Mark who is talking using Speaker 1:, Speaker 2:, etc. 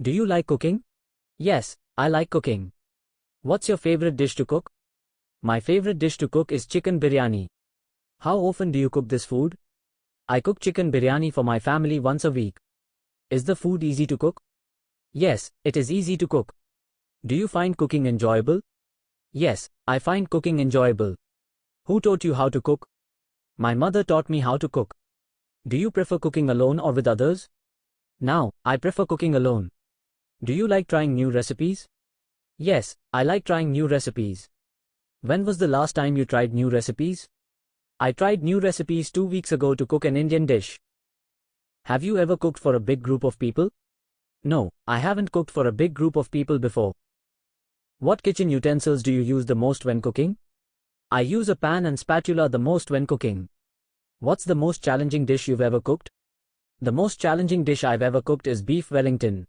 Speaker 1: Do you like cooking? Yes, I like cooking. What's your favorite dish to cook? My favorite dish to cook is chicken biryani. How often do you cook this food? I cook chicken biryani for my family once a week. Is the food easy to cook? Yes, it is easy to cook. Do you find cooking enjoyable? Yes, I find cooking enjoyable. Who taught you how to cook? My mother taught me how to cook. Do you prefer cooking alone or with others? Now, I prefer cooking alone. Do you like trying new recipes? Yes, I like trying new recipes. When was the last time you tried new recipes? I tried new recipes 2 weeks ago to cook an Indian dish. Have you ever cooked for a big group of people? No, I haven't cooked for a big group of people before. What kitchen utensils do you use the most when cooking? I use a pan and spatula the most when cooking. What's the most challenging dish you've ever cooked? The most challenging dish I've ever cooked is beef Wellington.